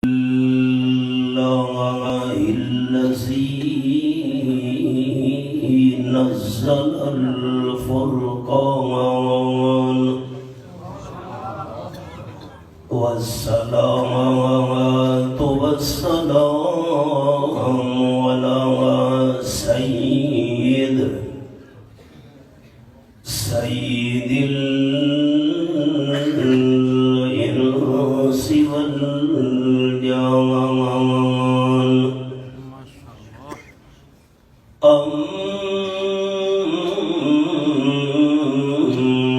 الله الذي نزل الفرقان والصلاة والسلام على سيد الإنس والجان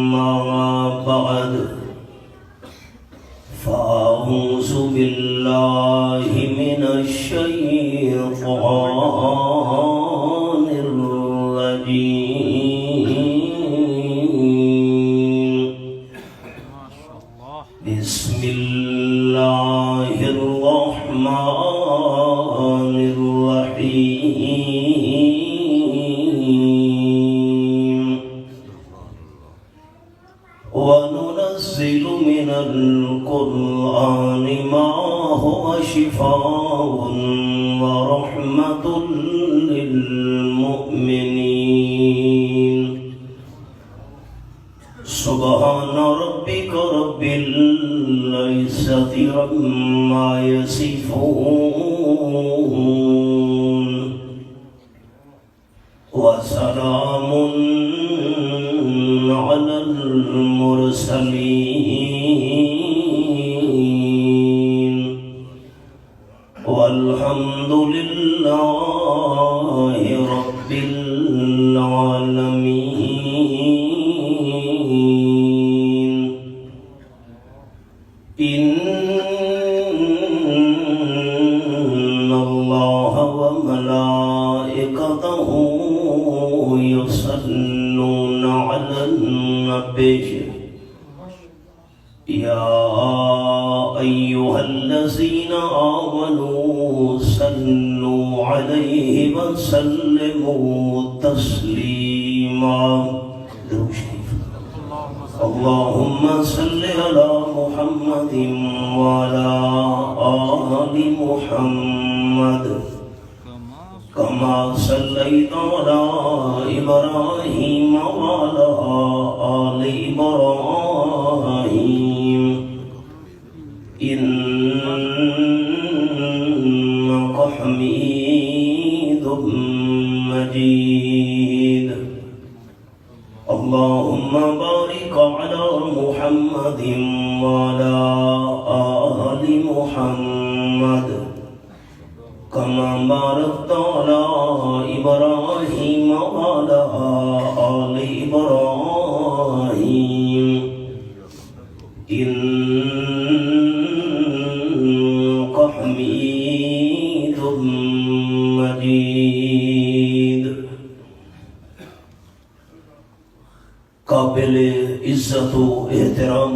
أما بعد فأعوذ بالله من الشيطان الرجيم بسم الله الرحمن الرحيم وننزل من القرآن ما هو شفاء ورحمة للمؤمنين سبحان ربك رب العزة عما يصفون وسلام على المرسلين والحمد لله رب العالمين. إن الله وملائكته يصلون على النبي يا أيها الذين آمنوا صلوا عليه وسلموا تسليما. اللهم صل على محمد وعلى آل محمد كما صليت على إبراهيم وعلى آل إبراهيم إنك حميد مجيد. اللهم بارك على محمد وعلى آل محمد كما باركت على إبراهيم وعلى آل إبراهيم إنك حميد مجيد. قابل عزت و احترام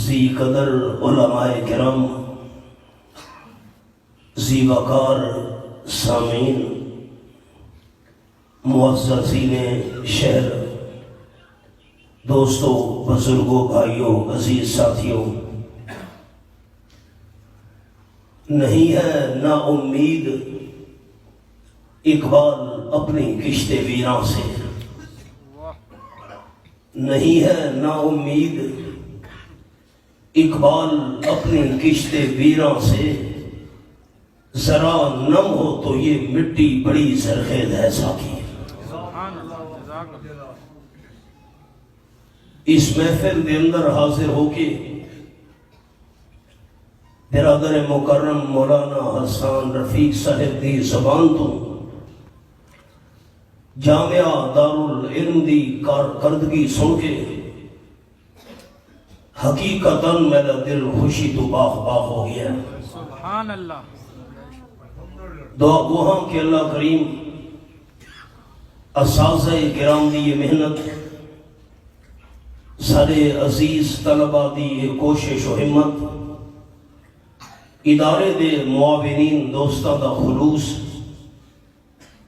ذی قدر علماء کرام، ذی وقار سامعین، معززین شہر، دوستوں، بزرگوں، بھائیوں، عزیز ساتھیوں، نہیں ہے نا امید اقبال اپنی کشت ویراں سے، نہیں ہے نا امید اقبال اپنی کشت ویراں سے، ذرا نم ہو تو یہ مٹی بڑی زرخیز ہے ساقی. اس محفل کے اندر حاضر ہو کے برادر مکرم مولانا حسان رفیق صاحب دی زبان تو جامعہ دارالعلم دی کارکردگی سن کے حقیقتاً میرا دل خوشی تو باغ باغ ہو گیا. سبحان اللہ. دعا گو ہاں کہ اللہ کریم اساتذہ کرام دی یہ محنت، سارے عزیز طلبہ دی یہ کوشش و ہمت، ادارے دے معاونین دوستاں دا خلوص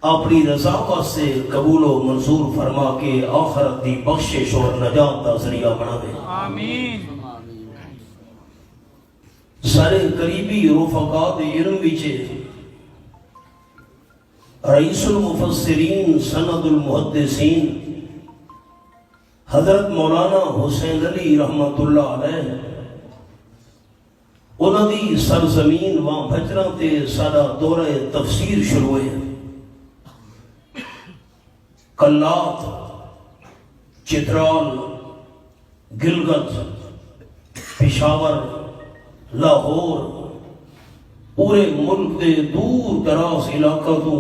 اپنی رضا واسطے قبول و منظور فرما کے آخرت دی بخشش اور نجات دا ذریعہ بنا دے. آمین. سارے قریبی رفقات علم وچے رئیس المفسرین سند المحدثین حضرت مولانا حسین علی رحمت اللہ علیہ انہوں دی سرزمین وہاں بھجرہ تے سارا دورہ تفسیر شروع ہوئے کلات، چترال، گلگت، پشاور، لاہور، پورے ملک دے دور دراز علاقہ تو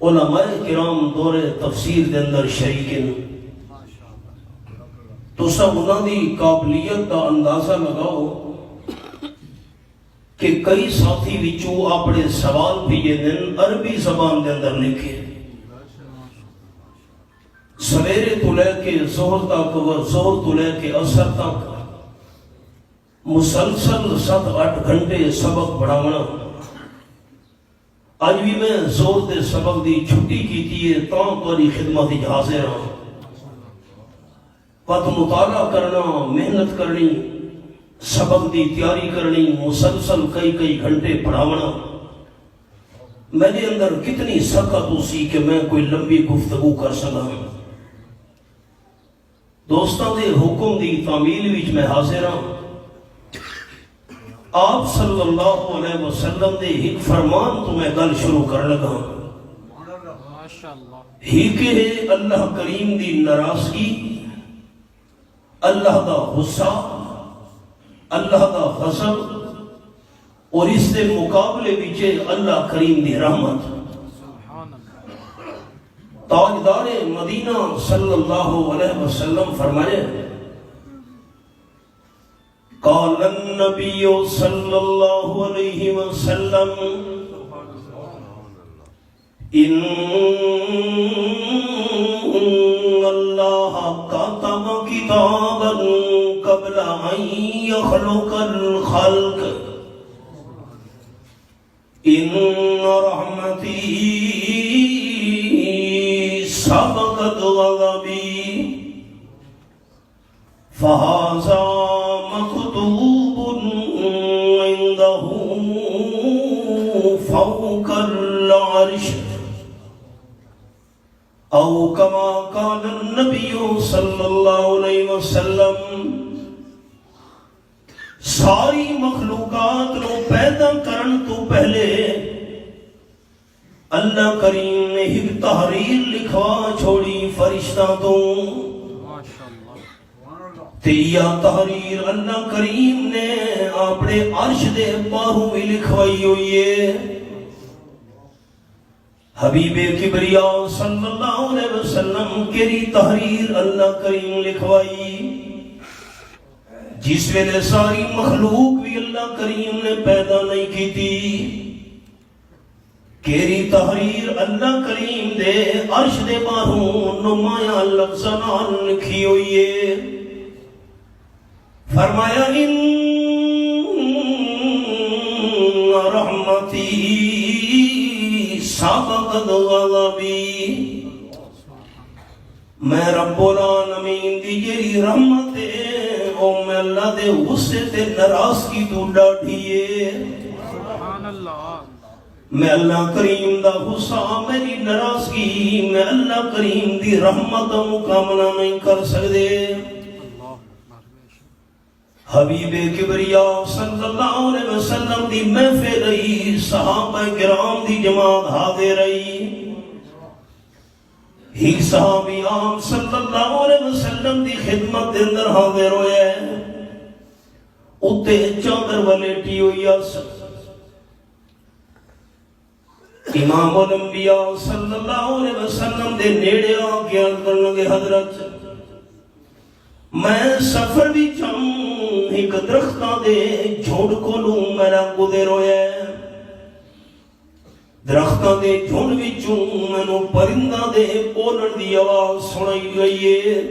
علماء کرام دورہ تفسیر دے اندر شریکن. تو سب انہوں دی قابلیت دا اندازہ لگاؤ کہ کئی ساتھی وچوں اپنے سوال بھی یہ دن عربی زبان دے اندر لکھے. سویرے تو لے کے ظہر تک و ظہر تو لے کے عصر تک مسلسل 7-8 گھنٹے سبق پڑھاونا. آج بھی میں زور دے سبق دی چھٹی کی تھی تاں تاری خدمت حاضر ہاں. پت مطالعہ کرنا، محنت کرنی، سبق دی تیاری کرنی، مسلسل کئی گھنٹے پڑھاونا. میرے اندر کتنی سخت اسی کہ میں کوئی لمبی گفتگو کر سکا. دوستاں دے حکم دی تعمیل وچ میں حاضر ہاں. آپ صلی اللہ علیہ وسلم دے ایک فرمان تو میں گل شروع کر لگا. ہی کہ ہے اللہ کریم دی ناراضگی، اللہ دا غصہ، اللہ دا غضب اور اس دے مقابلے وچے اللہ کریم دی رحمت. تاجدار مدینہ صلی اللہ علیہ وسلم فرمائے قال النبی صلی اللہ علیہ وسلم ان اللہ کتب کتابا قبل ان یخلق الخلق ان رحمتی سبقت غضبی فہذا مکتوب عنده فوق العرش او کما قال النبی صلی اللہ علیہ وسلم. ساری مخلوقات نو پیدا کرن تو پہلے اللہ کریم نے ایک تحریر لکھوا چھوڑی فرشتہ تو. تیا تحریر اللہ کریم نے اپنے عرش دے باہوں میں لکھوائی ہوئی ہے. حبیب کبریا صلی اللہ علیہ وسلم کی تحریر اللہ کریم لکھوائی جس ویلے ساری مخلوق بھی اللہ کریم نے پیدا نہیں کی تھی. کیری تحریر اللہ کریم دے عرش دے باہوں نمایاں لفظان لکھی ہوئی ہے. فرمایا ان رحمتی سبقت غضبی. میں رب العالمین دی جیڑی رحمت ہے او میں اللہ دے غصے تے ناراضگی تو ڈاٹھی ہے. میں اللہ کریم دا غصہ میری ناراضگی میں اللہ کریم دی رحمت دا مقابلہ نہیں کر سکتے. حبیب کبریا صلی اللہ علیہ وسلم دی محفل رہی، صحابہ کرام دی جماعت حاضر رہی. ایک صحابی عام صلی اللہ علیہ وسلم دی خدمت دے اندر حاضر ہویا ہے. اتے چادر ولیٹی ہوئی اس. امام الانبیاء صلی اللہ علیہ وسلم دے نیڑے آ کے عرض کرنے لگے حضرت میں سفر بھی چاہوں ایک درختاں دے جھونڈ کو لوں میرا گزر ہویا ہے. درختاں دے جھونڈ وچوں مینوں پرندہ دے بولن دی آواز سنائی گئی ہے.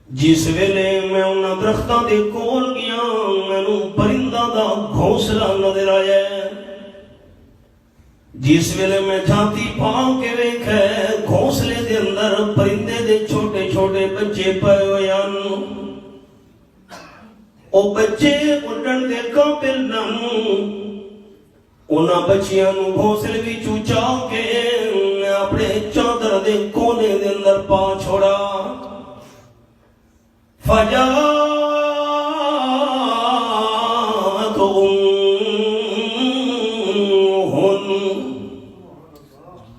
جس ویلے میں انہاں درختاں دے کول گیا مینوں پرندہ دا گھونسلہ نظر آیا ہے. جس ویلے میں جھانتی پاؤں کے ویکھے گھونسلے دے اندر پرندے دے چھوٹے چھوٹے بچے پائے ہوئے ہیں. او بچے اڈن دے قابل نن انہاں بچیاں نو گھونسلے وچ چا کے اپنے چادر دے کونے دے اندر پا چھوڑا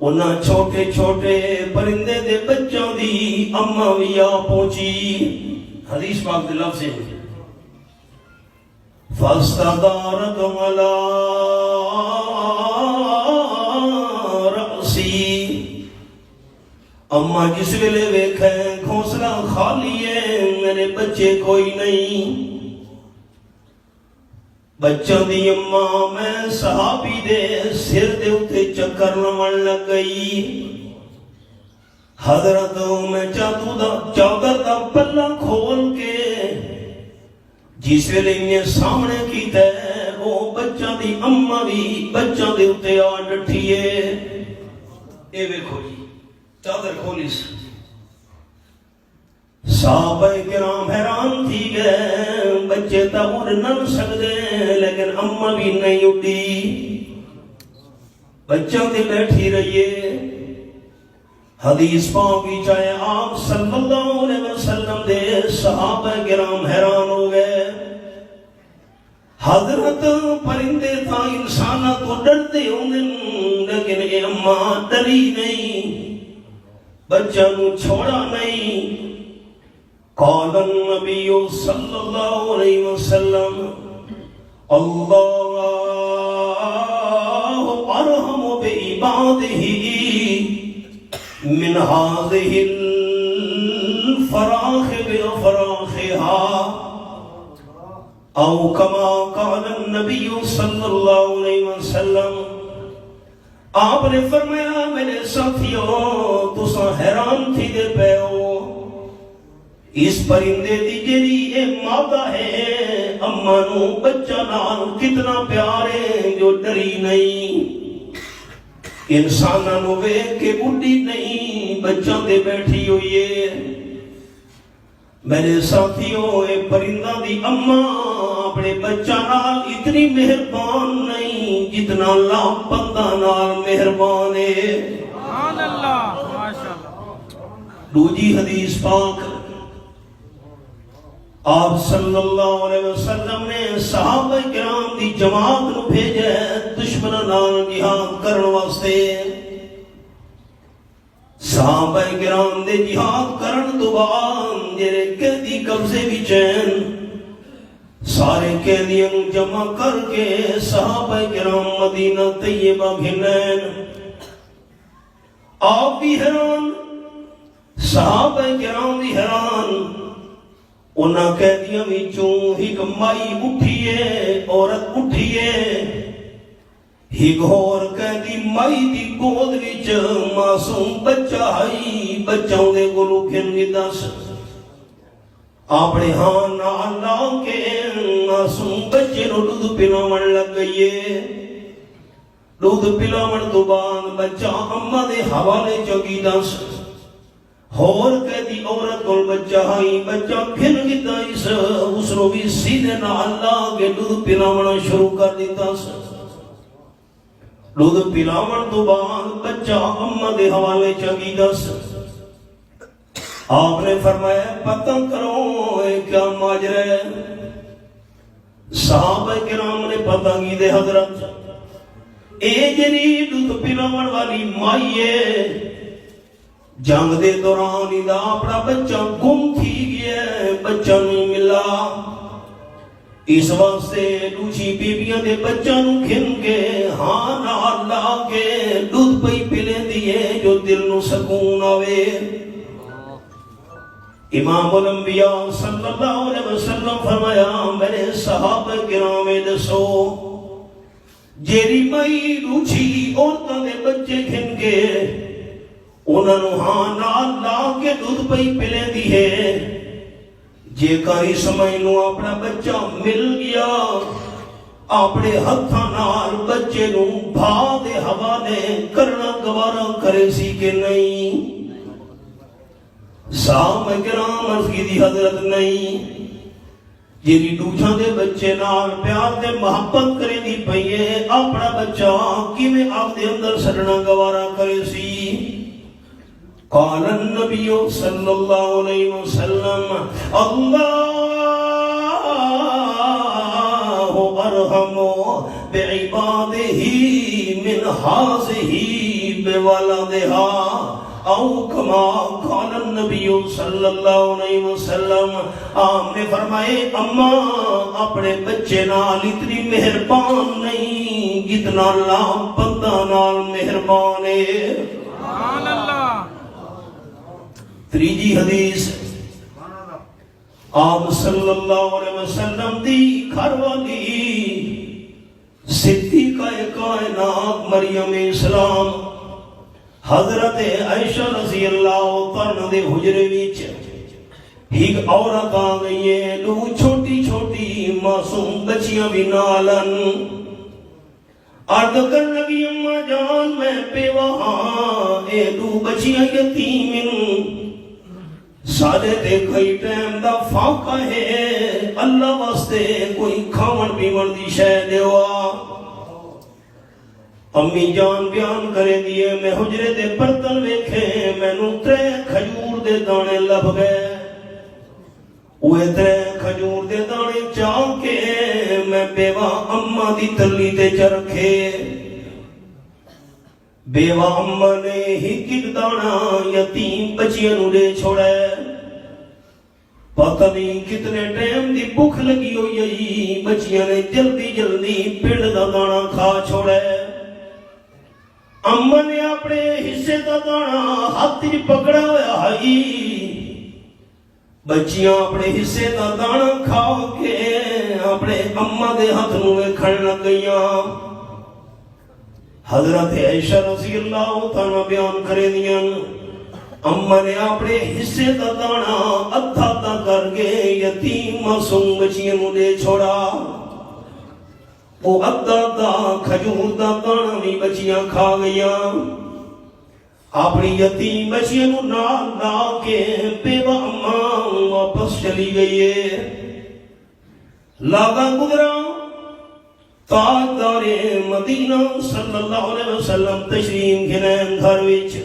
انہاں چھوٹے چھوٹے پرندے دے بچوں دی اماں وی آ پہنچی حدیث پاک دے لفظ ہے فاستدارت علی رأسی اماں جس ویلے ویکھیں گھونسلہ خالی ہے میرے بچے کوئی نہیں بچوں دی اماں میں صحابی دے سر دے اتے چکر لمن لگ گئی حضرت میں چادر دا پلہ کھول کے جس ویلے انہیں سامنے کیتا ہے وہ بچوں دی اماں بھی بچوں دے اتے آ ڈٹھی ہے اے ویکھو جی چادر کھولی صحابہ کرام حیران تھی گئے بچے تا اڑ نہ سکدے لیکن اماں بھی نہیں اڑی بچوں تے بیٹھی رہیے حدیث پاک کی چاہے آپ صلی اللہ علیہ وسلم دے صحابہ کرام حیران ہو گئے حضرت پرندے تھا انسانہ تو ڈرتے ہوں لیکن اے اماں ڈری نہیں بچہ نو چھوڑا نہیں قال النبی صلی اللہ علیہ وسلم اللہ ارحم بعبادہ من هذه الفراخ بافراخها او كما قال النبی صلی اللہ علیہ وسلم آپ نے فرمایا میرے ساتھیوں تساں حیران تھی دے پے ہو اس پرندے دی جڑی اے مادہ ہے اماں نو بچہ نال کتنا پیار ہے جو ڈری نہیں انساناں نو ویکھ کے اڈی نہیں بچوں تے بیٹھی ہوئی ہے میرے ساتھیوں اے پرندہ دی اماں اپنے بچہ نال اتنی مہربان نہیں جتنا اللہ بندہ نال مہربان ہے سبحان اللہ ماشاءاللہ دوجی حدیث پاک آپ صلی اللہ علیہ وسلم نے صحابہ کرام دی جماعت نو بھیجے دشمناں نال جہاد کرن واسطے صحابہ کرام دے جہاد کرن تو بعد جڑے قیدی قبضے وچ ہیں سارے قیدیاں جمع کر کے صحابہ کرام مدینہ طیبہ بھیجن آپ بھی حیران صحابہ کرام بھی حیران انہاں قیدیاں وچوں ایک مائی اٹھیے عورت اٹھیے ایک اور قیدی مائی دی گود وچ معصوم بچہ ہے بچوں دے کولو کھن کے دس اپنے ہاں نال لا کے معصوم بچے نو دودھ پلاون لگ گئی دودھ پلاون تو بعد بچہ اماں دے حوالے چوکی دس اور قیدی عورت کو بچہ ہائی بچہ پھر گتا اس رو بھی سیدھے نہ اللہ کے دودھ پلاونا شروع کر دیتا دودھ پلاون تو بعد بچہ اماں دے حوالے چگی دس آپ نے فرمایا پتہ کرو اے کیا ماجرہ ہے صحابہ کرام نے پتہ کی دے حضرت اے جری دودھ پلاون والی مائی ہے جنگ دے دوران دا اپنا بچہ گم تھی گیا بچہ نہیں ملا اس واسطے دوسری بیبیاں دے بچہ نو کھن کے ہاں نال لا کے دودھ پئی پلے دیے جو دل نو سکون آوے امام الانبیاء صلی اللہ علیہ وسلم فرمایا میرے صحابہ کرام دسو جیری مائی دوسری عورتاں دے بچے کھن کے انہوں نے ہاں نال لا کے دودھ پئی پلے دی ہے جے کاری سمجھ نو اپنا بچہ مل گیا اپنے ہتھاں نال بچے نو بھا دے حوالے کرنا گوارا کرے سی کہ نہیں صحابہ کرام عرض کی دی حضرت نہیں جیری دوجھاں دے بچے نال پیار دے محبت کرے دی پئیے اپنا بچہ کیویں آپ دے اندر سڑنا گوارا کرے سی قال النبی صلی اللہ علیہ وسلم اللہ ارحم بعبادہ من ہذہ بولدہا او کما قال النبی صلی اللہ علیہ وسلم آپ نے فرمائے اماں اپنے بچے نال اتنی مہربان نہیں جتنا اللہ بندہ نال مہربان ہے سبحان اللہ تریجی حدیث آپ صلی اللہ علیہ وسلم دی گھر والی صدیقہ کائنات مریم اسلام حضرت عائشہ رضی اللہ عنہ دے حجرے وچ ایک عورت آ گئی ہے دو چھوٹی چھوٹی معصوم بچیاں بھی نالن عرض کر لگی اماں جان میں بیوہ ہاں اے دو بچیاں یتیم سارے تے کئی ٹائم دا فاقہ ہے اللہ واسطے کوئی کھاون پیون دی شے دیوا امی جان بیان کرے دیئے میں حجرے دے برتن ویکھے میں نو 3 کھجور دے دانے لب گئے اوہ 3 کھجور دے دانے چاہ کے میں بیوہ اماں دی تلی دے چرکھے بیوہ اماں نے ہی کٹ دانا یتیم بچیاں نو لے چھوڑے پتہ نہیں کتنے ٹائم دی بھوک لگی ہوئی بچیاں نے جلدی جلدی پیڑ دا دانا کھا چھوڑے اماں نے اپنے حصے دا دانا ہاتھ ہی پکڑا ہوا ہے بچیاں اپنے حصے دا دانا کھا کے اپنے اماں دے ہاتھ نو ویکھن لگ گئیاں حضرت عائشہ رضی اللہ تعالیٰ بیان کرے دیاں اماں نے اپنے حصے دا دانا ادھا ادھا کر کے یتیم معصوم بچیاں نو دے چھوڑا وہ ادھا ادھا کھجور دا دانا بھی بچیاں کھا گئیاں اپنی یتیم بچیاں نو لا کے بیوہ اماں واپس چلی گئی ہے لاگا گزرا تاجدار مدینہ صلی اللہ علیہ وسلم تشریف گھنین گھر وچ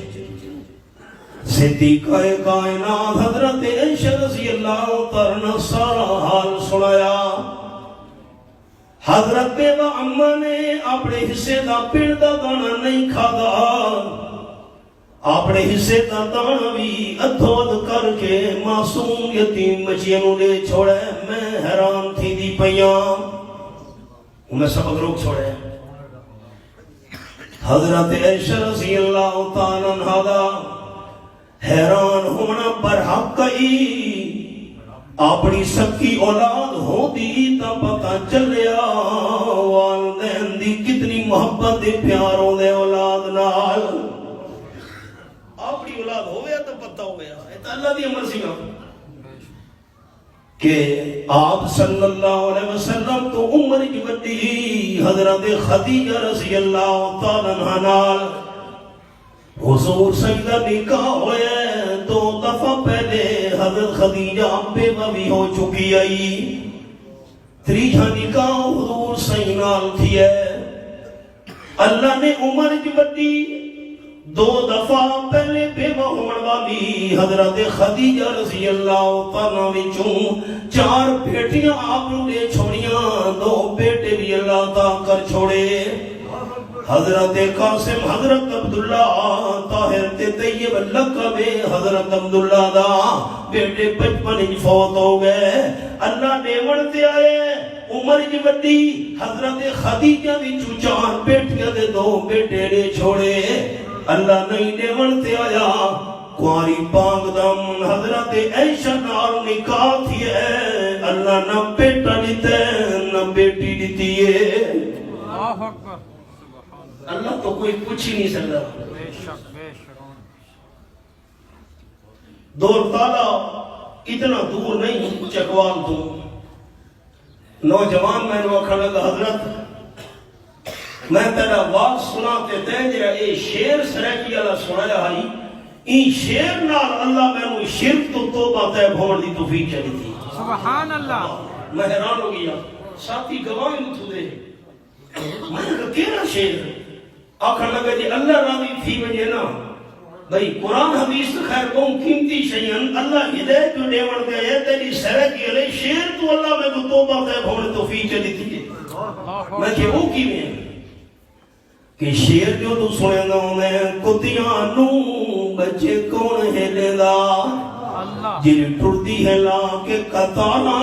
صدیقہ کائنات حضرت عائشہ رضی اللہ تعالیٰ سارا حال سنایا حضرت بیوہ اماں نے اپنے حصے دا پیڑ دا دانا نہیں کھادا اپنے حصے دا دانا بھی ادھو ادھ کر کے معصوم یتیم بچیاں نو لے چھوڑے میں حیران تھی دی پیاں انہیں سبق روک چھوڑے حضرت عائشہ رضی اللہ تعالیٰ عنہ حیران ہونا برحق کئی اپنی سکی اولاد ہو دی تا پتہ چلیا والدین دی کتنی محبت دی پیاروں دے اولاد نال اپنی اولاد ہویا تو پتہ ہویا ایتا اللہ دی عمر سی کہ آپ صلی اللہ علیہ وسلم تو عمر کی بڑی حضرت خدیجہ رضی اللہ تعالیٰ عنہ نال حضور سیدہ نکاح ہوئے 2 دفعہ پہلے حضرت خدیجہ بیوہ بھی ہو چکی آئی تریجہ نکاح حضور سیدہ نال تھی ہے اللہ نے عمر کی بڑی 2 دفعہ پہلے بیوہ ہونے والی حضرت خدیجہ رضی اللہ تعالیٰ وچوں 4 بیٹیاں آپ نے چھوڑیاں 2 بیٹے بھی اللہ تعالیٰ کر چھوڑے حضرت قاسم حضرت عبداللہ طاہر تے طیب لقب حضرت عبداللہ دا بیٹے 55 انچ فوت ہو گئے اللہ نے ورتے آئے عمر کی بڑی حضرت خدیجہ بھی 4 بیٹیاں دے 2 بیٹے نے چھوڑے اللہ نہیں نے ورتے آیا کواری پاک دامن حضرت عائشہ نال نکاح تھی ہے اللہ نہ بیٹا دیتے نہ بیٹی دیتی ہے اللہ اکبر اللہ تو کوئی پوچھ ہی نہیں سکتا دور تالا اتنا دور نہیں چکوان تو نوجوان میں نے کھڑا لگا حضرت میں تیرا واقع سناتے تھے جرا اے شیر سریکی اللہ سنایا ہائی این شیر نال اللہ میں نے شرک تو توبہ تے بھون دی توفیق چلی تھی سبحان اللہ میں حیران ہو گیا ساتھی گواہ متھو دے میں کہا کیڑا شیر آخر لگا جی اللہ راضی تھی وجہ نا بھئی قرآن حدیث خیر بہن قیمتی شیئن اللہ ہدایت جو دیوڑ دے ہے تیری سرہ کی علیہ شیر تو اللہ میں کو توبہ تے بھوڑے توفیق چلی تھی میں کہ وہ کی میں کہ شیر جو تو سنے گا میں کتیاں نو بچے کون ہے لیدا جن ٹردی ہے لا کے قطانا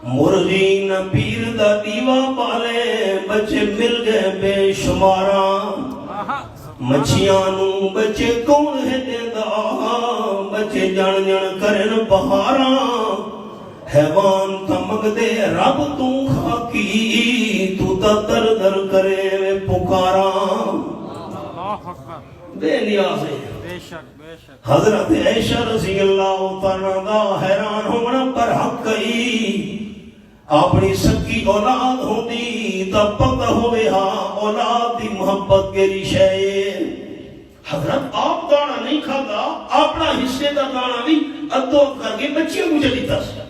مرغین پیر دا دیوا پالے بچے مل گئے بے شمارا مچھیاں نو بچے کون ہے دیدا بچے جان جان کرن بہارا حیوان تمک دے رب تو خاکی تو تا در در کرے پکارا بے نیاز ہے حضرت عائشہ رضی اللہ تعالیٰ حیران ہونا پر حق کئی اپنی سکی اولاد ہوندی تب پتہ ہوئے ہاں اولاد دی محبت کے رشے حضرت آپ دانا نہیں کھاتا اپنا حصے دا دانا بھی ادو کر کے بچیوں کو جلیتا سے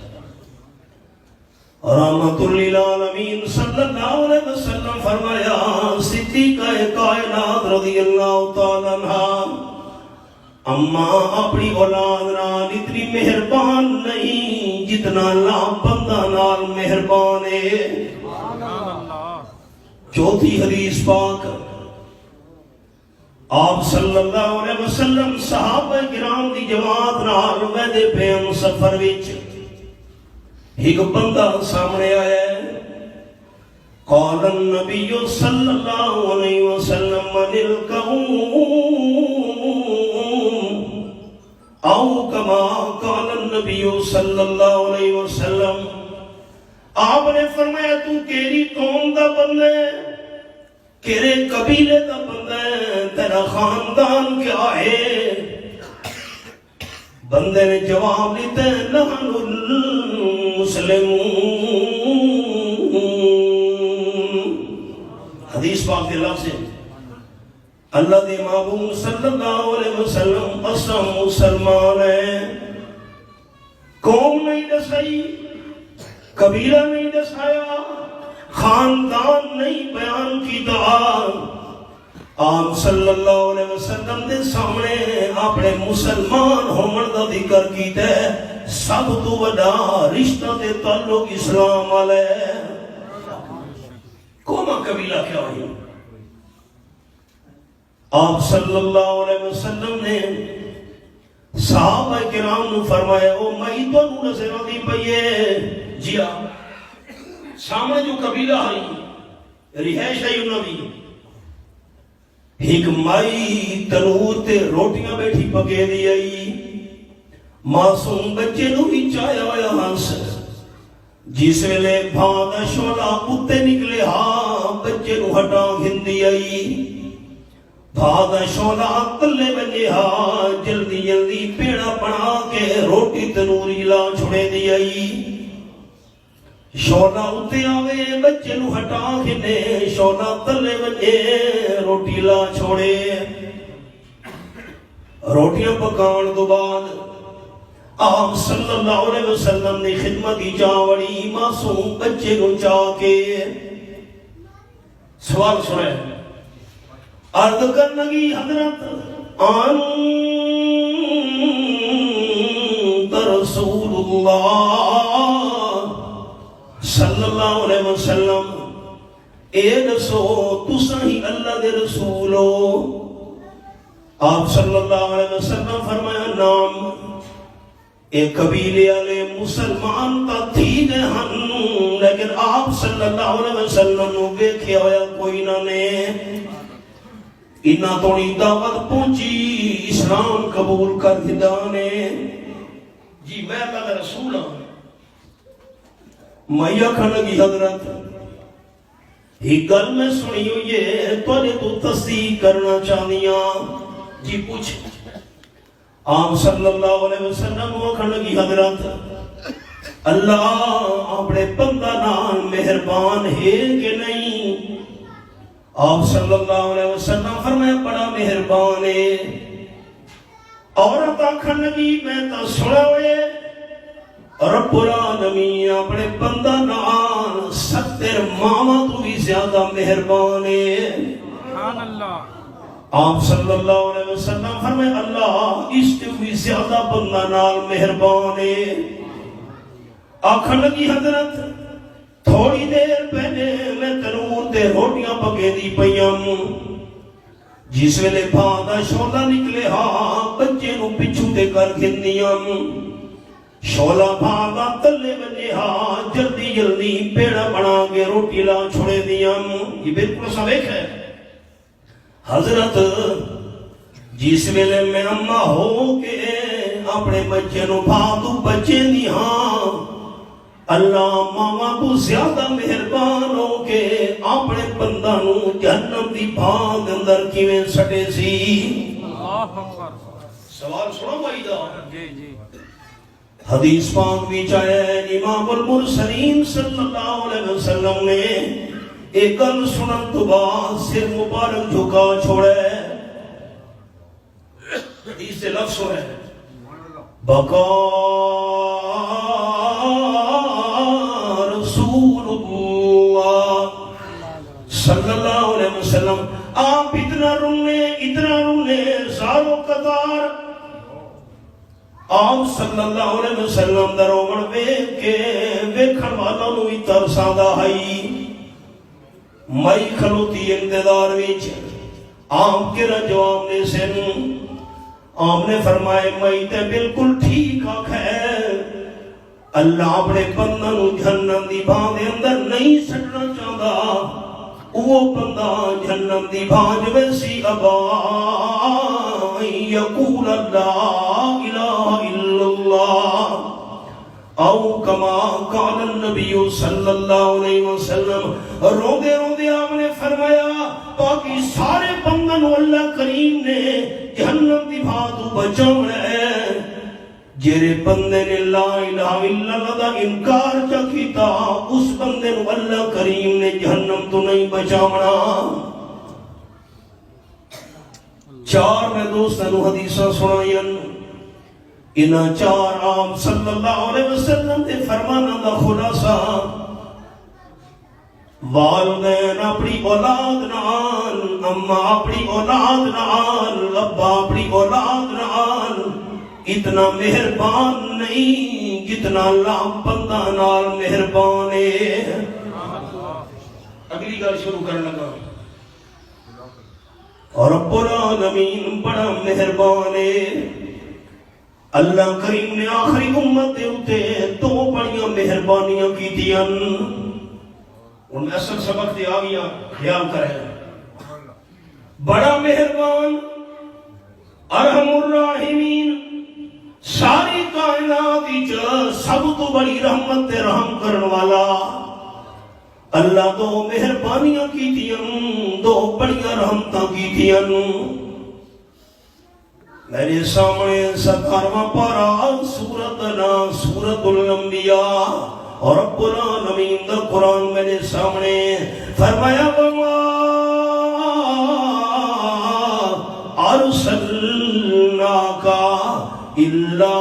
رحمت للعالمین صلی اللہ علیہ وسلم فرمایا صدیقہ کائنات رضی اللہ تعالیٰ عنہ اماں اپنی اولاد نال اتنی مہربان نہیں جتنا اللہ بندہ نال مہربان ہے چوتھی حدیث پاک آپ صلی اللہ علیہ وسلم صحابہ کرام دی جماعت نال ویدے پہم سفر وچ ایک بندہ سامنے آیا ہے قال النبی صلی اللہ علیہ وسلم من القوم او کما قال النبی صلی اللہ علیہ وسلم آپ نے فرمایا تو کیری قوم دا بندہ ہے کیرے قبیلے دا بندہ ہے تیرا خاندان کیا ہے بندے نے جواب لیتے ہیں نحن المسلمون حدیث پاک کے لفظ ہے اللہ دے محبوب صلی اللہ علیہ وسلم اسلام مسلمان ہے قوم نہیں دسائی قبیلہ نہیں دسایا خاندان نہیں بیان کی دعا آپ صلی اللہ علیہ وسلم دے سامنے اپنے مسلمان ہومن دا ذکر کیتا ہے سب تو بڑا رشتہ دے تعلق اسلام والے قوم قبیلہ کیا ہوئی آپ صلی اللہ علیہ وسلم نے صحابہ کرام نے فرمایا او میں تو نظر آتی پئیے جی سامنے جو قبیلہ ہے رہائش ہے انہوں نے ایک مائی تنور تے روٹیاں بیٹھی پکے دی آئی معصوم بچے نو بھی چایا ہویا ہنس جس ویلے بھادا شولا اتے نکلے ہاں بچے نو ہٹا گھندی آئی بھادا شولا تلے بنجے ہاں جلدی جلدی پیڑا بنا کے روٹی تنوری لا چھڑے دی آئی شولا اتے آوے بچے نو ہٹا گھنے شولا تلے بنجے روٹی لا چھوڑے روٹیاں پکان دو بعد آپ صلی اللہ علیہ وسلم نے خدمت کی چاوڑی معصوم بچے کو چاہ کے سوال سنے عرض کرنگی حضرت انت رسول اللہ صلی اللہ علیہ وسلم اے دسو تسا ہی اللہ دے رسولو آپ صلی اللہ علیہ وسلم فرمایا نام ایک قبیلے والے مسلمان تا تھی نے ہن لیکن آپ صلی اللہ علیہ وسلم نو دیکھیا ہویا کوئی نہ نے انہاں توڑی دعوت پہنچی اسلام قبول کر دانے جی میں اللہ کا رسول ہوں میں آکھن لگی حضرت ایک گل میں سنی ہوئی ہے تو تصدیق کرنا چاہنیاں جی پوچھ آپ صلی اللہ علیہ وسلم آکھن لگی حضرت اللہ اپنے بندہ نال مہربان ہے کہ نہیں آپ صلی اللہ علیہ وسلم فرمایا بڑا مہربان ہے عورت آکھن لگی میں تو سنا ہوئے رب العالمین اپنے بندہ نال 70 ماواں تو بھی زیادہ مہربان ہے. سبحان اللہ. آپ صلی اللہ علیہ وسلم فرمائے اللہ اس سے بھی زیادہ بندہ نال مہربان ہے. آکھن لگی حضرت تھوڑی دیر پہلے میں تنور تے روٹیاں پکے دی پیام جس ویلے بھاں دا شولا نکلے ہاں بچے نو پچھو دے کر گھندیاں شولا بھاں دا تلے بجے ہاں جلدی جلدی پیڑا بنا کے روٹی لا چھوڑے دیاں. یہ بالکل سویک ہے. حضرت جس ویلے میں اماں ہو کے اپنے بچے نو بھاں تو بچے دی ہاں اللہ ماما تو زیادہ مہربان ہو کے اپنے بندہ نو جہنم دی بھاگ اندر کیویں سٹے سی. اللہ اکبر. سوال سنو بھائی دا. جی جی. حدیث پاک بھی چاہے امام المرسلین صلی اللہ علیہ وسلم نے ایک گل سنن تو بعد سر مبارک جھکا چھوڑے. حدیث سے لفظ ہے بقا صلی اللہ علیہ وسلم آپ اتنا رونے ساروں قطار آپ صلی اللہ علیہ وسلم دروغن ویکھ کے ویکھن والا نو بھی ترساندا ہائی. مائی کھلوتی انتظار وچ آپ کے جواب نے سن آپ نے فرمائے مائی تے بالکل ٹھیک آکھے اللہ اپنے بندہ نو جہنم دی بھاں دے اندر نہیں سٹنا چاہتا. وہ بندہ جہنم دی بھاں ویسی ابا یقول لا الہ الا اللہ او کما قال النبی صلی اللہ علیہ وسلم. روندے روندے آپ نے فرمایا باقی سارے بندوں نو اللہ کریم نے جہنم دی بھاں تو بچاونا ہے. جیرے بندے نے لا الہ الا اللہ دا انکار چا کیتا اس بندے نو اللہ کریم نے جہنم تو نہیں بچاونا. چار میں دوستاں نو حدیثاں سنائیاں انہاں چار آپ صلی اللہ علیہ وسلم دے فرماناں دا خلاصہ والدین اپنی اولاد نال اماں اپنی اولاد نال ابا اپنی اولاد نال اتنا مہربان نہیں جتنا اللہ بندہ نال مہربان ہے. اگلی گل شروع کرنے لگا. اور رب العالمین بڑا مہربان ہے. اللہ کریم نے آخری امت دے اتے دو بڑیاں مہربانیاں کی دیاں. ان میں اصل سبق دے آگیا خیال کریں. بڑا مہربان ارحم الراحمین ساری کائنات سب تو بڑی رحمت تے رحم کرن والا اللہ دو مہربانیاں کی دیاں دو بڑیاں رحمتاں کی دیاں. میرے سامنے 17واں پارا سورۃ الانبیاء اور رب العالمین دا قرآن میرے سامنے فرمایا وما ارسلناک الا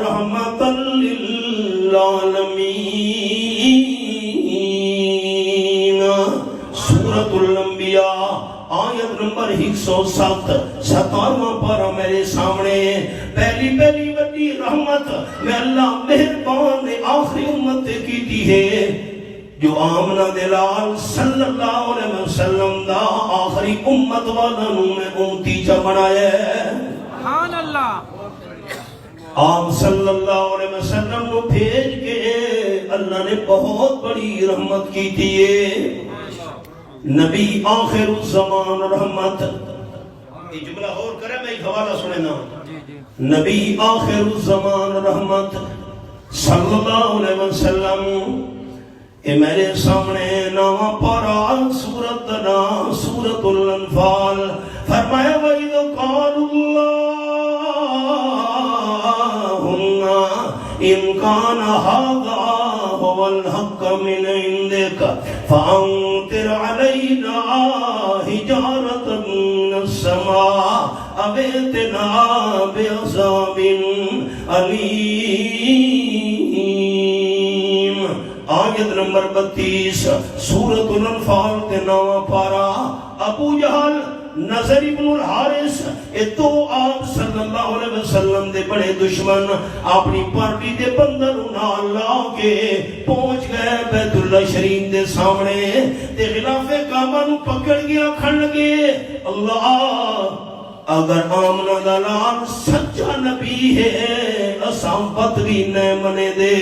رحمتا للعالمین. سورۃ الانبیاء آیت نمبر 107 17واں پارا میرے سامنے. پہلی وڈی رحمت میں اللہ مہربان نے آخری امت کی دی ہے جو آمنہ دلال صلی اللہ علیہ وسلم دا آخری امت والا نو میں امتی چا بنایا ہے. سبحان اللہ. آپ صلی اللہ علیہ وسلم نو بھیج کے اللہ نے بہت بڑی رحمت کی دیئے. نبی آخر الزمان رحمت. یہ جملہ اور کرے میں ایک حوالہ سنے نا. نبی آخر الزمان رحمت صلی اللہ علیہ وسلم. اے میرے سامنے نواں پارا سورۃ الانفال فرمایا وَإِذْ قَالُوا اللَّهُمَّ إِنْ كَانَ هَذَا هُوَ الْحَقُّ مِنْ عِنْدِكَ فَأَمْطِرْ عَلَيْنَا حِجَارَةً مِنَ السَّمَاءِ أَوْ ائْتِنَا بِعَذَابٍ أَلِيمٍ. آیت نمبر 32 سورۃ الانفال کے 9واں پارا. ابو جہل نظر ابن الحارث اے تو آپ صلی اللہ علیہ وسلم دے بڑے دشمن اپنی پارٹی دے بندر نال لا کے پہنچ گئے بیت اللہ شریف دے سامنے تے غلاف کعبہ نو پکڑ گیا کھڑ گے. اللہ اگر آمنہ دا لال سچا نبی ہے اساں بدری نہ منے دے.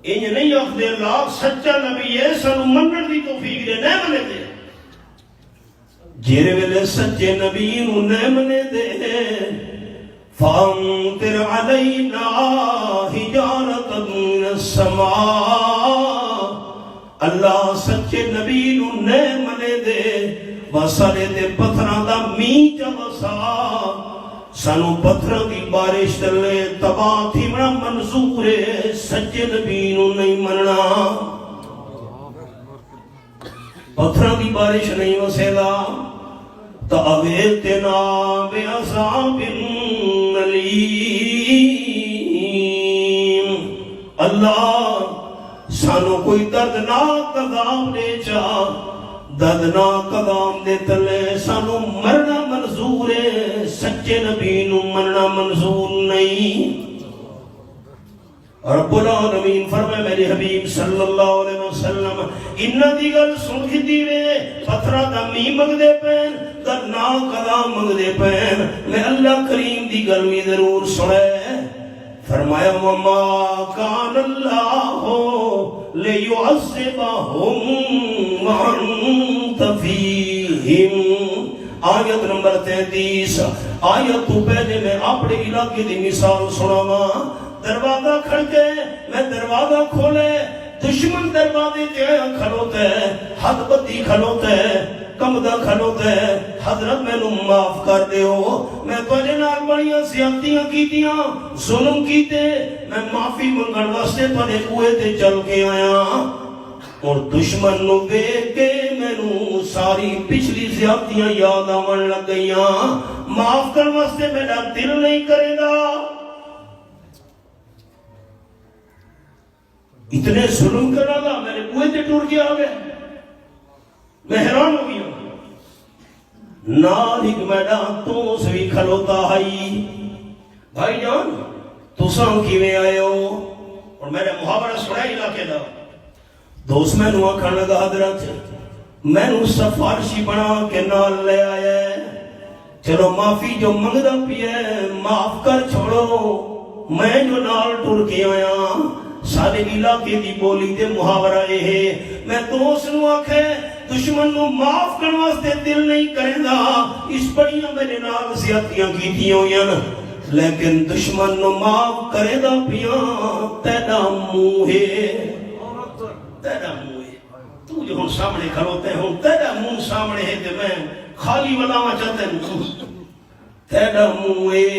انج نہیں آخدے اللہ سچا نبی ہے سانو منن دی توفیق دے نہ منے دے. جیرے ویلے سچے نبی نو نہ منے دے فَأَمْطِرْ عَلَيْنَا حِجَارَةً مِّنَ السَّمَاءِ. اللہ سچے نبی نو نہ منے دے وسالے دے پتھراں دا میچ وسا سانو پتھراں دی بارش دلے تباہ تھیمنا منظور ہے سچے نبی نو نہیں مننا. پتھراں دی بارش نہیں وسیلا تَأَوَيْتِنَا بِعَذَابٍ أَلِيمٍ. اللہ سانو کوئی دردناک عذاب دے جا دردناک عذاب دے تلے سانو مرنا منظور ہے سچے نبی نو مرنا منظور نہیں. رب العالمین فرمائے میرے حبیب صلی اللہ علیہ وسلم انہ دی گل سن کی دیوے پتھرہ دا می مگ دے پین دردناک عذاب مگ دے پین. میں اللہ کریم دی گل میں ضرور سنے فرمایا وَمَا كَانَ اللَّهُ لِيُعَذِّبَهُمْ وَأَنْتَ فِيهِمْ. آیت نمبر 33 آیت تو پہلے میں اپنے علاقے دی مثال سناواں. دروازہ کھڑکے میں دروازہ کھولے دشمن دروازے تے کھلوتے حد بدی کھلوتے کمدہ کھلوتے حضرت میں نو معاف کر دے ہو میں تجھے نال بڑیاں زیادتیاں کیتیاں ظلم کیتے میں معافی منگن واسطے تجھے کوئے تے چل کے آیا اور دشمن نو دیکھ کے میں نو ساری پچھلی زیادتیاں یاد آون لگ گئیاں معاف کر واسطے میرا دل نہیں کرے گا. اتنے ظلم کرا گا میرے کوئے تے ٹور کے آ گئے. میں حیران ہو گیا. نال ایک میدان تو سوی کھلوتا ہائی بھائی جان تو ساں کیویں آئے ہو اور میرے محاورہ سنا علاقے دا دوست میں نو آکھن لگا حضرت میں نو سفارشی بنا کے نال لے آیا ہے چلو معافی جو منگدا پیا معاف کر چھوڑو میں جو نال ٹر کے آیا سارے علاقے دی بولی تے محاورہ اے ہے میں دوست نو آکھے دشمن نو معاف کرنے واسطے دل نہیں کرے گا اس بڑیاں میرے نال زیادتیاں کیتیاں ہوئیاں لیکن دشمن نو معاف کرے گا پیاں تیرا منہ ہے تیرا منہ ہے تو جو ہم سامنے کھلوتے ہوں تیرا منہ سامنے ہے تے میں خالی بلاواں چاہتے ہیں تیرا منہ ہے.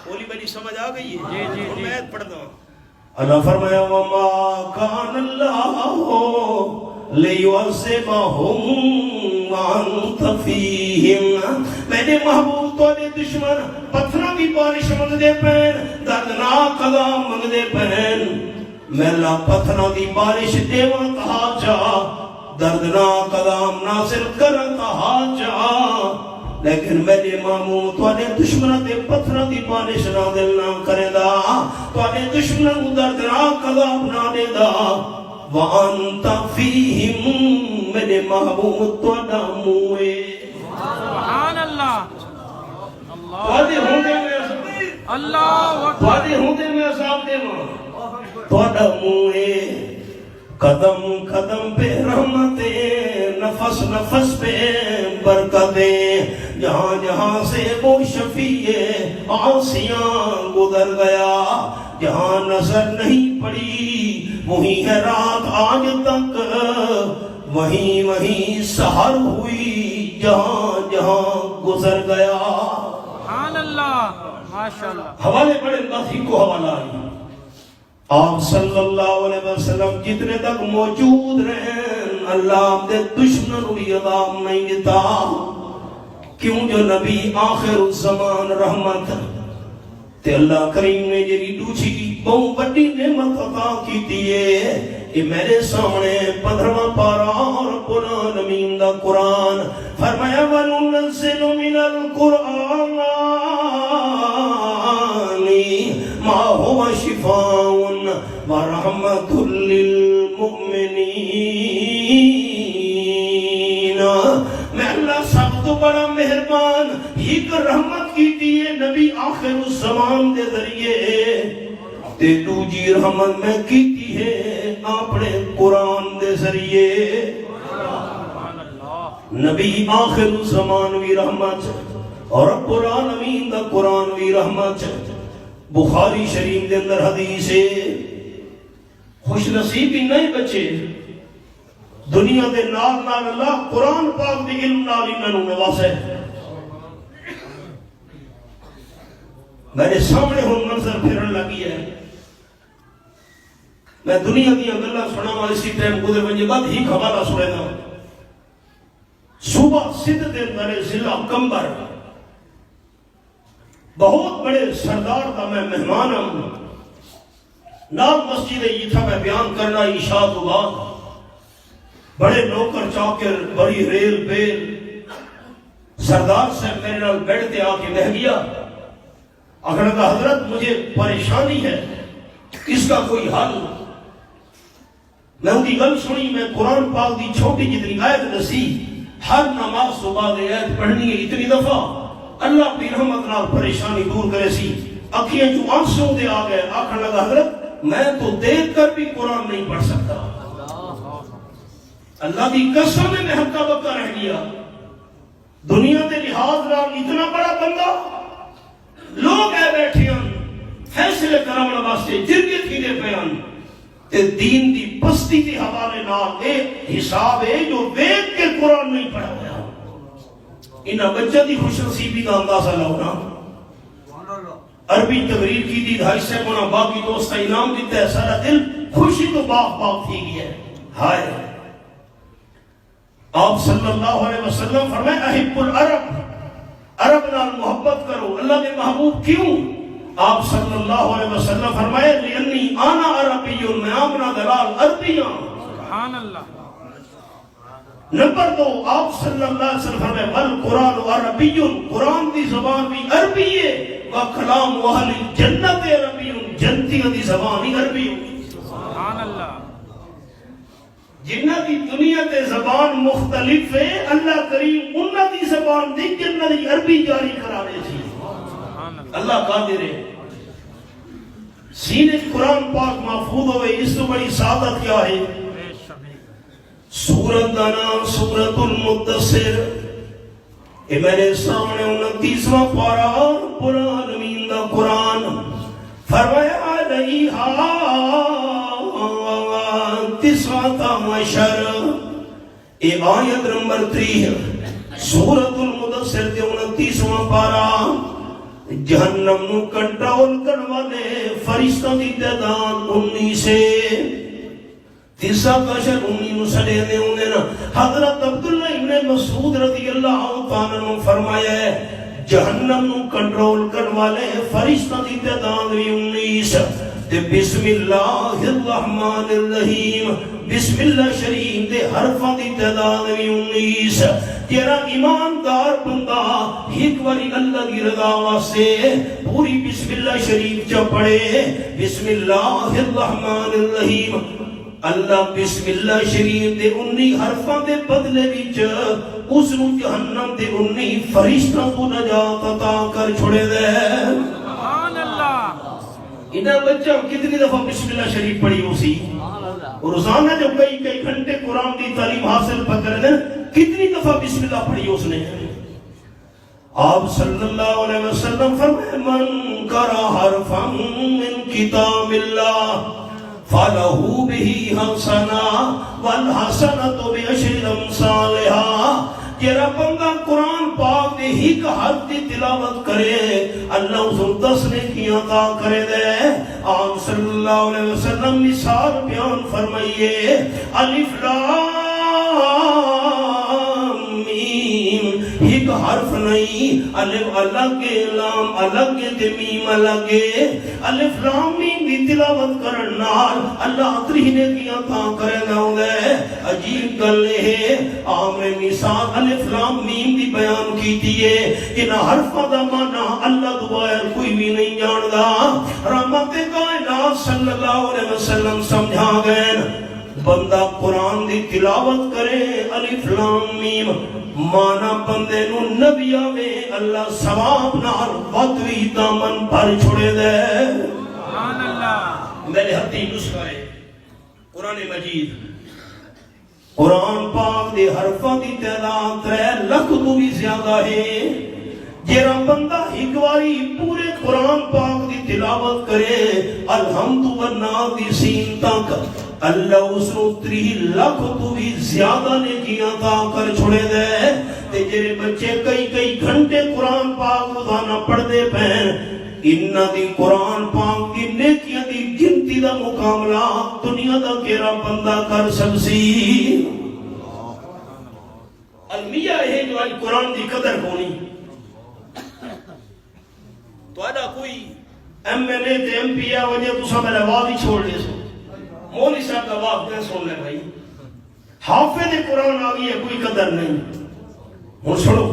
بولی میری سمجھ آ گئی ہے اور میں پڑھتا ہوں. اللہ فرمایا وَمَا كَانَ اللَّهُ لِيُعَذِّبَهُمْ وَأَنْتَ فِيهِمْ. میرے محبوب تو دے دشمن پتھراں دی بارش منگ دے پین دردناک عذاب منگ دے پین میں اللہ پتھراں دی بارش دیواں کہا جا دردناک عذاب نازل کرن کہا جا لیکن میرے ماموں توانے دشمنہ دے پتھرہ دی بارش نازل نہ کرے دا توانے دشمنہ کو دردناک عذاب نہ دے دا وَأَنْتَ فِيهِمْ میرے محبوب توانا موئے. سبحان اللہ. توانے ہوں دے میں عذاب اللہ توانے ہوں دے میں عذاب دے ماں توانا موئے. قدم قدم پہ رحمتیں نفس نفس پہ برکتیں جہاں جہاں سے وہ شفیع عاصیاں گزر گیا جہاں نظر نہیں پڑی وہی ہے رات آج تک وہیں وہیں سحر ہوئی جہاں جہاں گزر گیا. سبحان اللہ ماشاءاللہ. حوالے پڑھے باقی کو حوالہ آئی آپ صلی اللہ علیہ وسلم جتنے تک موجود رہیں اللہ دے دشمن بھی عذاب نہیں دیتا کیوں جو نبی آخر الزمان رحمت تے اللہ کریم نے جری دوچھی بہت بڑی نعمت عطا کیتی ہے. یہ میرے سامنے 15واں پارہ رب العالمین دا قرآن فرمایا وَنُنَزِّلُ مِنَ الْقُرْآنِ مَا هُوَ شِفَاءٌ وَرَحْمَةٌ لِّلْمُؤْمِنِينَ. میں اللہ سب تو بڑا مہربان ایک رحمت کی دیئے نبی آخر الزمان دے ذریعے تے دوجی رحمت میں کیتی ہے اپنے قرآن دے ذریعے. نبی آخر الزمان بھی رحمت اور رب العالمین دا قرآن بھی رحمت. بخاری شریف دے اندر حدیث ہے خوش نصیبی نہیں بچے دنیا دے نال نال اللہ قرآن پاک دے علم نال انہوں نے نوازے. میرے سامنے ہوں منظر پھرن لگی ہے. میں دنیا دیا گلہ سنا والی سی ٹائم گزر بنجے بعد ہی حوالہ سنے دا. صبح سدھ دے اندر ضلع کمبر بہت بڑے سردار کا میں مہمان ہوں. نال مسجد یہ تھا میں بیان کرنا عشاء تو بعد بڑے نوکر چاکر بڑی ریل بیل سردار صاحب میرے نال بیٹھتے آ کے بہ گیا. اگر کہا حضرت مجھے پریشانی ہے اس کا کوئی حل. میں ان کی گل سنی. میں قرآن پاک دی چھوٹی جتنی آیت نسی ہر نماز صبح دے آیت پڑھنی ہے اتنی دفعہ اللہ بھی رحمت نال پریشانی دور کرے سی. اکھیاں جو آنسوں دے آ گئے آخر لگا حضرت میں تو دیکھ کر بھی قرآن نہیں پڑھ سکتا. اللہ دی قسم میں ہکا بکا رہ گیا. دنیا دے لحاظ نال اتنا بڑا بندہ لوگ اے بیٹھے ہیں فیصلے کرنے واسطے جرگے تھیندے پے ہیں تے دین دی پستی کے حوالے نال اے حساب ہے جو وید کے قرآن نہیں پڑھا گیا. انہاں بچہ دی خوش نصیبی کا اندازہ لاؤ نا. عربی تقریر کی دی 250 گنا باقی دوست انعام دیتا ہے. سارا دل خوشی تو باغ باغ تھی گیا ہے. ہائے آپ صلی اللہ علیہ وسلم فرمائے احب العرب عرب نال محبت کرو. اللہ کے محبوب کیوں؟ آپ صلی اللہ علیہ وسلم فرمائے لئنی آنا عربی میں آمنا دلال عربیاں. سبحان اللہ. نمبر 2 آپ صلی اللہ علیہ وسلم فرمائے والقرآن عربی قرآن دی زبان بھی عربی ہے وکلام اہل جنت عربی جنتیوں دی زبان ہی عربی. سبحان اللہ. جنہ دی دنیا تے زبان مختلف ہے اللہ کریم انہ دی زبان دی جنہ دی عربی جاری کرانے تھی. اللہ قادر ہے. سینے قرآن پاک محفوظ ہوئے اس تو بڑی سعادت کیا ہے. سورت کا نام سورت المدثر. یہ میرے سامنے 29واں پارہ رب العالمین دا قرآن فرمایا علیہا 19 یہ آیت نمبر 3 سورت المدثر کے 29واں پارہ. جہنم نو کنٹرول کرنے والے فرشتوں کی تعداد 19 ہے. 19 سڑے نے انہیں حضرت عبداللہ ابن مسعود رضی اللہ تعالیٰ نے فرمایا ہے جہنم نو کنٹرول کرنے والے فرشتوں کی تعداد بھی 19. تے بسم اللہ الرحمن الرحیم بسم اللہ شریف دے حرفاں دی تعداد بھی 19. تیرا ایماندار بندہ ایک باری اللہ کی رضا واسطے پوری بسم اللہ شریف چا پڑھے. بسم اللہ الرحمن الرحیم. اللہ بسم اللہ شریف دے 19 حرفاں دے بدلے وچ اس نو جہنم دے 19 فرشتاں کو نجات عطا کر چھوڑے دے. سبحان اللہ. انہاں بچوں کتنی دفعہ بسم اللہ شریف پڑھی ہو سی اور روزانہ جب کئی گھنٹے قرآن کی تعلیم حاصل پکر دیں کتنی دفعہ بسم اللہ پڑھی اس نے. آپ صلی اللہ علیہ وسلم فرمائے من قرأ حرفا من کتاب اللہ فَلَهُ بِهِ حَسَنَةٌ وَالْحَسَنَةُ بِعَشْرِ أَمْثَالِهَا. جیرا بندہ قرآن پاک دے ہی کا حد دی تلاوت کرے اللہ اس 10 نیکی عطا کرے دے. آپ صلی اللہ علیہ وسلم مثال بیان فرمائیے الف لام میم. ایک ایک حرف نہیں، الف الگ ہے، لام الگ ہے تے میم الگ ہے۔ الف لام میم دی تلاوت کرن نال اللہ تری نے کیا تھا کرے نہ ہوندا۔ عجیب گل ہے، عام مثال الف لام میم دی بیان کیتی ہے، ان حرفاں دا معنی اللہ تو بغیر کوئی بھی نہیں جاندا۔ رحمت کائنات صلی اللہ علیہ وسلم سمجھا گئے، بندہ قرآن دی تلاوت کرے الف لام میم مانا بندے نو نبی آوے اللہ ثواب نال وطوی دامن بھر چھوڑے دے۔ سبحان اللہ۔ میرے ہتھی نسخہ ہے قرآن مجید، قرآن پاک دے حرفاں دی تعداد 3 لاکھ تو بھی زیادہ ہے۔ جیرا بندہ ایک باری پورے قرآن پاک دی تلاوت کرے الحمد والنادسین تک، اللہ اس نو 3 لاکھ تو بھی زیادہ نے کیا تھا کر چھوڑے دے۔ تے جیرے بچے کئی گھنٹے قرآن پاک روزانہ پڑھتے پہن، انہاں دی قرآن پاک دی نیکیاں دی گنتی دا مقابلہ دنیا دا کیڑا بندہ کر سکسی؟ المیہ ہے جو آج قرآن دی قدر ہونی، تو ایڈا کوئی ایم این اے تے ایم پی آ وجہ تو سب میرے وعد ہی چھوڑ دے سو، مولوی صاحب کا وعد دے سن لے بھائی، حافظ قرآن آگئی ہے کوئی قدر نہیں۔ ہوں سنو،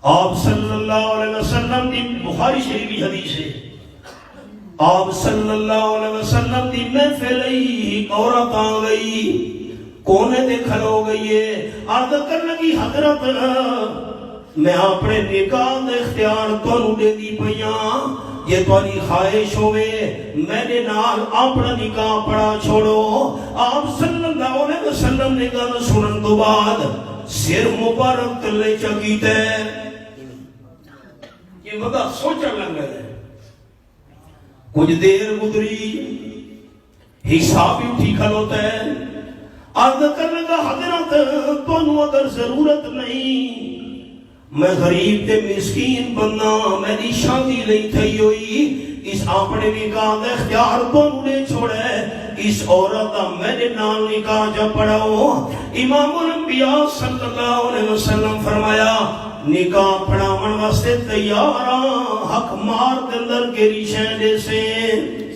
آپ صلی اللہ علیہ وسلم دی بخاری شریفی حدیث ہے، آپ صلی اللہ علیہ وسلم دی محفل ایک عورت آ گئی، کونے دے کھلو گئی ہے، عرض کر لگی حضرت میں اپنے نکاح دا اختیار تو دے دی پیاں، یہ تمہاری خواہش ہوئے میرے نال اپنا نکاح پڑا چھوڑو۔ آپ صلی اللہ علیہ وسلم نے گل سنن تو بعد سر مبارک تلے چکیتے، یہ وقت سوچا لگ گئے۔ کچھ دیر گزری، حساب اٹھی کھلوتا ہے، عرض کر لگا حضرت تو اگر ضرورت نہیں، میں غریب تے مسکین بندہ، میری شادی نہیں تھی ہوئی، اس اپنے نکاح دا اختیار تو نے چھوڑے، اس عورت دا میرے نال نکاح جا پڑھاؤ۔ امام الانبیاء صلی اللہ علیہ وسلم فرمایا نکاح پڑھاون واسطے تیار حق مار دے اندر کیری شے سے۔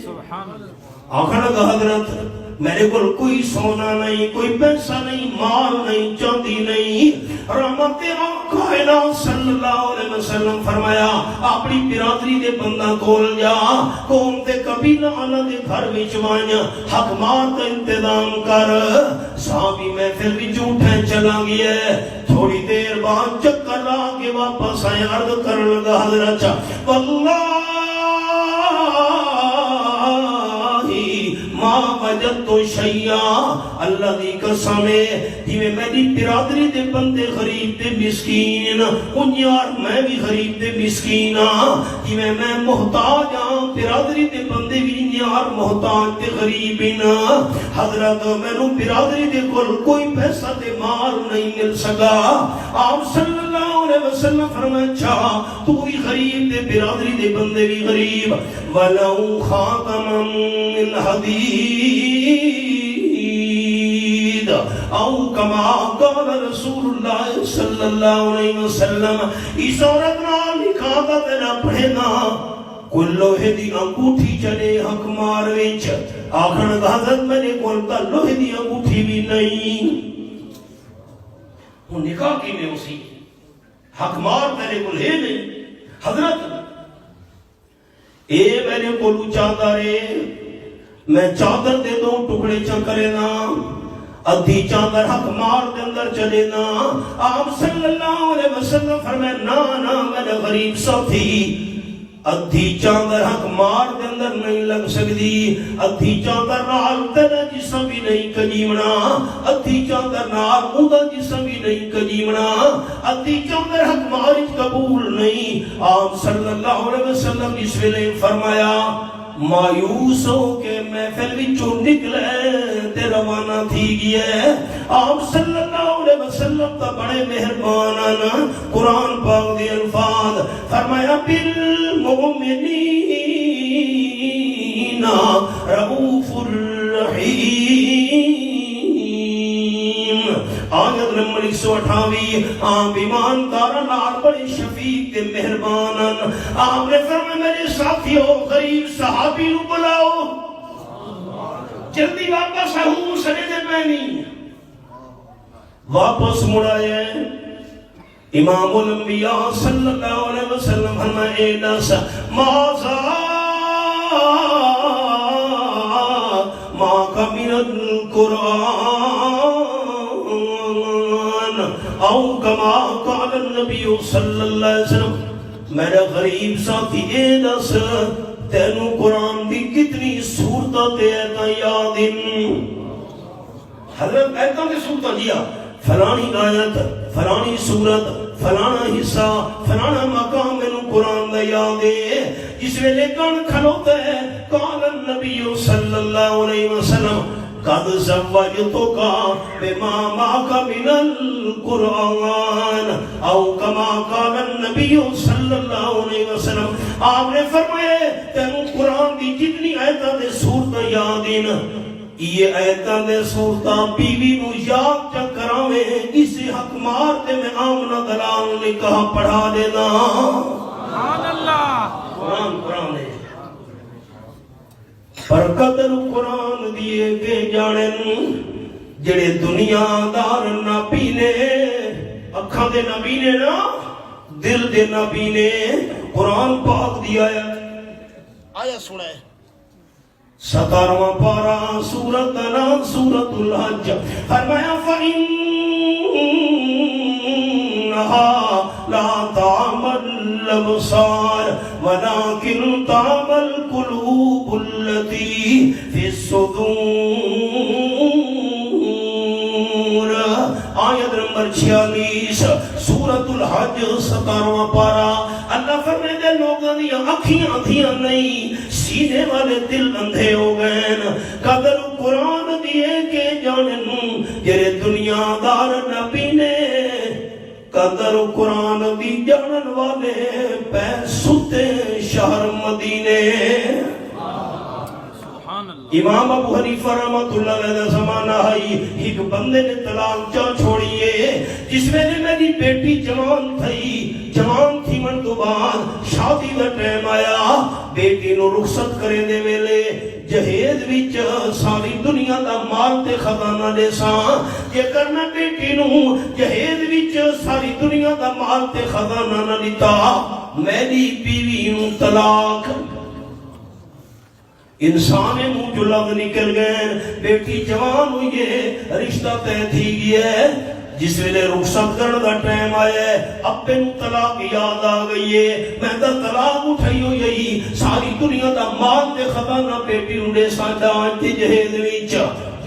سبحان اللہ۔ آخر لگا حضرت میرے کول کوئی سونا نہیں، کوئی پیسہ نہیں، مال نہیں، چاندی نہیں۔ رحمت کائنات صلی اللہ علیہ وسلم فرمایا اپنی برادری دے بندہ کول جا، قوم تے قبیلہ والا دے گھر وچ وانج حق مار دا انتظام کر۔ صحابی محفل وچ اٹھے چلا گیا، تھوڑی دیر بعد چکر لا کے واپس آئے، عرض کرن لگا حضرت واللہ ما وجدت شیئا، اللہ دی قسم ہے جی میری برادری دے بندے غریب تے مسکین، انیار میں بھی غریب تے مسکین ہاں، جی میں محتاج ہاں، برادری دے بندے بھی انیار محتاج تے غریب ہاں۔ حضرت میں برادری دے کوئی پیسہ تے مال نہیں مل سکا۔ آپ صلی اللہ علیہ وسلم فرمایا اچھا تو بھی غریب تے برادری دے بندے بھی غریب، وَلَوْ خَاتَمًا مِّنْ حَدِيدٍ او کما قال رسول اللہ صلی اللہ علیہ وسلم، اس عورت نال نکاح دا تیرا پڑھے نا کوئی لوہے دی انگوٹھی چلے حق مار وچ، آخر حضرت میرے کول تا لوہے دی انگوٹھی بھی نہیں۔ وہ نکاح کی میں اسی حق مار میرے کول ہے نہیں۔ حضرت اے میرے کولو چادر ہے، میں چادر دے دو ٹکڑے چکرے نا، ادھی چادر حق مار دے اندر چلے نا۔ آپ صلی اللہ علیہ وسلم فرمائے نا میرے غریب ساتھی، ادھی چادر حق مار دے اندر نہیں لگ سکتی، ادھی چادر نال تیرا جسم بھی نہیں کجیمنا، ادھی چادر نال اوندا جسم بھی نہیں کجیمنا، ادھی چادر حق مارج قبول نہیں۔ آپ صلی اللہ علیہ وسلم اس ویلے فرمایا مایوس ہو کے محفل وچوں نکلے تے روانہ تھی گیا۔ آپ صلی اللہ علیہ وسلم تا بڑے مہربان قرآن پاک دے الفاظ فرمایا بالمؤمنین رؤوف الرحیم، آیت نمبر 128 آپ ایماندار نال بڑے شفیق تے مہربان آپ نے فرمایا میرے ساتھیوں غریب صحابی نو بلاؤ جلدی واپس آؤں سنے دے پہنی واپس مڑائے امام الانبیاء صلی اللہ علیہ وسلم فرمائے اے ناس ماذا ما کا من القرآن او کما قال النبی صلی اللہ علیہ وسلم میرا غریب ساتھی اے ناس تینو قرآن دی کتنی صورتہ تے ایتا یادن حضرت ایتا دے صورتہ دیا فلانی آیت فلانی صورت فلانا حصہ فلانا مقام میں قرآن دا یاد ہے جس ویلے کان کھلوتا ہے قال النبی صلی اللہ علیہ وسلم قد زوجتک بما معک من القرآن او کما قال النبی صلی اللہ علیہ وسلم آپ نے فرمایا تینوں قرآن دی جتنی آیتاں دے صورتاں یاد ہیں یہ آیتاں دے صورتاں بیوی نو یاد چکراویں اسے حق مارتے میں آمنہ دلال نے کہا پڑھا دینا سبحان اللہ قرآن ہے پر قدر قرآن دیے کے جانن جڑے دنیا دار نہ پینے اکھاں دے نہ پینے نا دل دے نہ پینے قرآن پاک دیا آیا سنائے 17واں پارہ سورت نام سورت الحج فرمایا فَإِنَّهَا لَا تَعْمَى الْأَبْصَارُ وَلَكِنْ تَعْمَى الْقُلُوبُ الَّتِي فِي الصُّدُورِ آیت نمبر 46 سورت الحج 17واں پارہ اللہ فرمائے دے لوگوں دی اکھیاں تھیاں نہیں سینے والے دل اندھے ہو گئے قدر قرآن دیے کے جانن جرے دنیا دار نبی نے قدر قرآن دی جانن والے پہ ستے شہر مدینے امام ابو حنیفہ رحمت اللہ علیہ زمانہ ہے ایک بندے نے طلاق چا چھوڑیے جس میں نے میری بیٹی جوان تھی من تو بعد شادی دا ٹائم آیا بیٹی نو رخصت کرے دے ویلے جہیز وچ ساری دنیا دا مال تے خزانہ دے ساں جے کر میں بیٹی نو جہیز وچ ساری دنیا دا مال تے خزانہ نہ دیتا میری بیوی نو طلاق انسان منہ جو لگ نکل گئے بیٹی جوان ہوئی ہے رشتہ طے تھی گیا جس ویلے رخصت کرنے دا ٹائم آیا ہے ابے نو طلاق یاد آ گئی ہے میں دا طلاق اٹھائی ہوئی ساری دنیا دا مال تے خزانہ بیٹی نو دے سانڈا تے جہیز وچ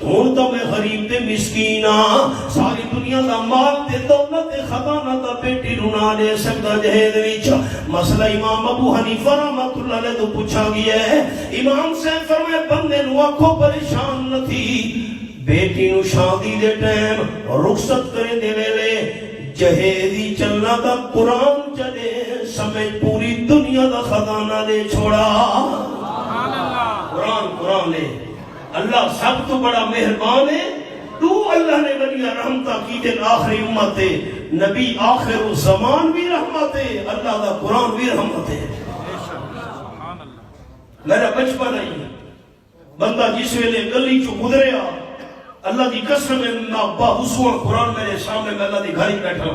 ہن تو میں غریب تے مسکین ہاں ساری دنیا دا مال تے دولت تے خزانہ تا بیٹی نو نہ دے سکدا جہیز وچ مسئلہ امام ابو حنیفہ رحمۃ اللہ علیہ تو پوچھا گیا ہے امام سے فرمایا بندے نو آکھو پریشان نہ تھی بیٹی نو شادی دے ٹائم رخصت کرے دے ویلے جہیزی چلنا دا قرآن چلے سمجھ پوری دنیا دا خزانہ دے چھوڑا قرآن لے اللہ سب تو بڑا مہربان ہے تو اللہ نے بنی رحمتہ کی دن آخری امت ہے نبی آخر الزمان بھی رحمت ہے اللہ دا قرآن بھی رحمت ہے میرا بچپن ہے بندہ جس ویلے گلی چو گزریا اللہ دی قسم میں ابا حسوان قرآن میرے سامنے میں اللہ دی گھر ہی بیٹھا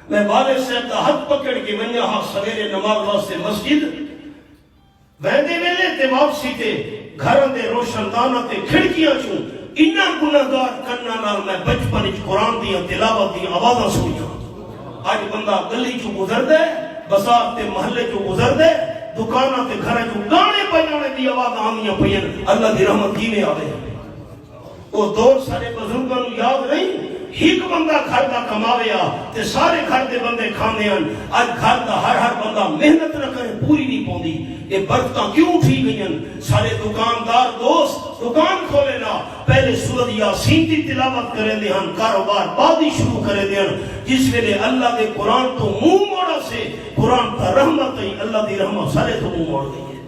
میں والد صاحب دا ہاتھ پکڑ کے میں یہاں سویرے نماز واسطے مسجد ویندے ویلے تے واپسی تے گھر دے روشن دانا تے کھڑکیاں چوں انہاں گناہگار کرنا نال میں بچپن وچ قرآن دی تلاوت دی آوازاں سنیاں اج بندہ گلی چوں گزر دے بازار تے محلے چوں گزر دے دکاناں تے گھراں چوں گانے بجانے دی آواز آندیاں پئیاں اللہ دی رحمت کیویں آوے وہ دور سارے بزرگاں نوں یاد نہیں ایک بندہ گھر دا کماویا تے سارے گھر دے بندے کھاندے ہیں اج گھر دا ہر بندہ محنت نہ کرے پوری نہیں پوندی یہ برکتاں کیوں اٹھی گئیں سارے دکاندار دوست دکان کھولے نا پہلے سورۃ یاسین دی تلاوت کرے دے ہن کاروبار بعد ہی شروع کرے دے ہن جس ویلے اللہ دے قرآن تو منہ موڑا سے قرآن تا رحمت ہے اللہ دی رحمت سارے تو منہ موڑ گئی ہے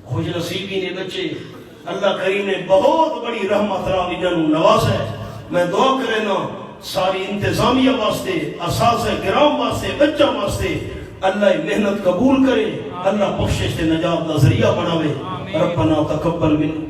خوش نصیبی نے بچے اللہ کریم نے بہت بڑی رحمت راہ انہاں نو نوازا ہے میں دعا کرے نا ساری انتظامیہ واسطے، اساتذہ کرام واسطے، بچہ واسطے اللہ محنت قبول کرے، اللہ بخشش سے نجات کا ذریعہ بناوے۔ ربنا تقبل منا